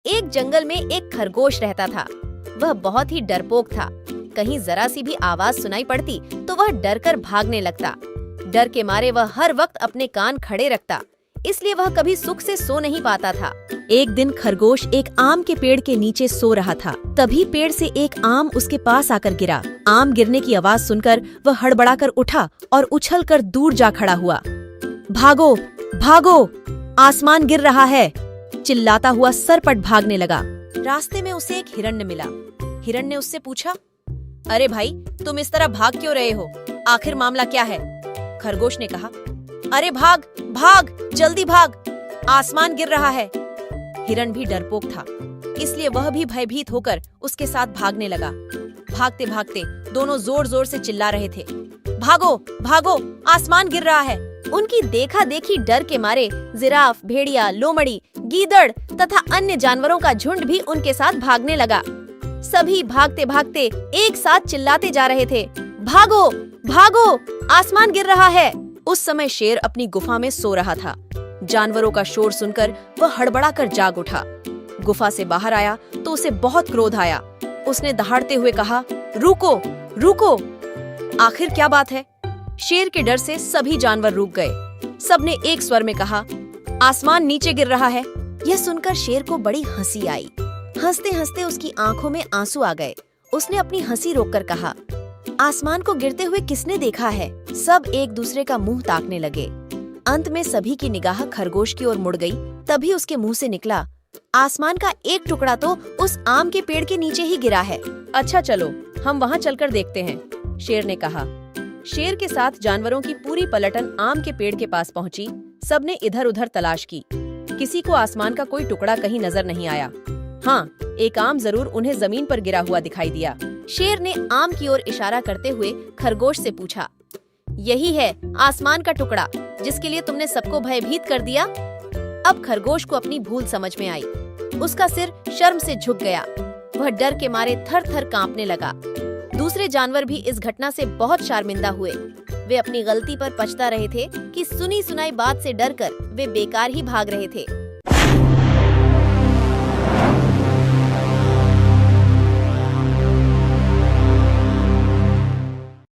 एक जंगल में एक खरगोश रहता था। वह बहुत ही डरपोक था। कहीं जरा सी भी आवाज सुनाई पड़ती तो वह डर कर भागने लगता। डर के मारे वह हर वक्त अपने कान खड़े रखता, इसलिए वह कभी सुख से सो नहीं पाता था। एक दिन खरगोश एक आम के पेड़ के नीचे सो रहा था। तभी पेड़ से एक आम उसके पास आकर गिरा। आम गिरने की आवाज सुनकर वह हड़बड़ाकर उठा और उछलकर दूर जा खड़ा हुआ। भागो भागो, आसमान गिर रहा है, चिल्लाता हुआ सरपट भागने लगा। रास्ते में उसे एक हिरण्य मिला। हिरण्य ने उससे पूछा, अरे भाई, तुम इस तरह भाग क्यों रहे हो? आखिर मामला क्या है? खरगोश ने कहा, अरे भाग भाग, जल्दी भाग, आसमान गिर रहा है। हिरण भी डरपोक था, इसलिए वह भी भयभीत होकर उसके साथ भागने लगा। भागते भागते दोनों जोर जोर से चिल्ला रहे थे, भागो भागो, आसमान गिर रहा है। उनकी देखा देखी डर के मारे जिराफ, भेड़िया, लोमड़ी, गीदड़ तथा अन्य जानवरों का झुंड भी उनके साथ भागने लगा। सभी भागते भागते एक साथ चिल्लाते जा रहे थे, भागो भागो, आसमान गिर रहा है। उस समय शेर अपनी गुफा में सो रहा था। जानवरों का शोर सुनकर वह हड़बड़ा कर जाग उठा। गुफा से बाहर आया तो उसे बहुत क्रोध आया। उसने दहाड़ते हुए कहा, रुको रुको, आखिर क्या बात है? शेर के डर से सभी जानवर रुक गए। सबने एक स्वर में कहा, आसमान नीचे गिर रहा है। यह सुनकर शेर को बड़ी हंसी आई। हंसते हंसते उसकी आंखों में आंसू आ गए। उसने अपनी हंसी रोककर कहा, आसमान को गिरते हुए किसने देखा है? सब एक दूसरे का मुंह ताकने लगे। अंत में सभी की निगाह खरगोश की ओर मुड़ गई। तभी उसके मुंह से निकला, आसमान का एक टुकड़ा तो उस आम के पेड़ के नीचे ही गिरा है। अच्छा चलो, हम वहाँ चलकर देखते हैं, शेर ने कहा। शेर के साथ जानवरों की पूरी पलटन आम के पेड़ के पास पहुंची। सबने इधर उधर तलाश की। किसी को आसमान का कोई टुकड़ा कहीं नजर नहीं आया। हाँ, एक आम जरूर उन्हें जमीन पर गिरा हुआ दिखाई दिया। शेर ने आम की ओर इशारा करते हुए खरगोश से पूछा, यही है आसमान का टुकड़ा जिसके लिए तुमने सबको भयभीत कर दिया? अब खरगोश को अपनी भूल समझ में आई। उसका सिर शर्म से झुक गया। वह डर के मारे थर थर कांपने लगा। दूसरे जानवर भी इस घटना से बहुत शर्मिंदा हुए। वे अपनी गलती पर पछता रहे थे कि सुनी सुनाई बात से डरकर वे बेकार ही भाग रहे थे।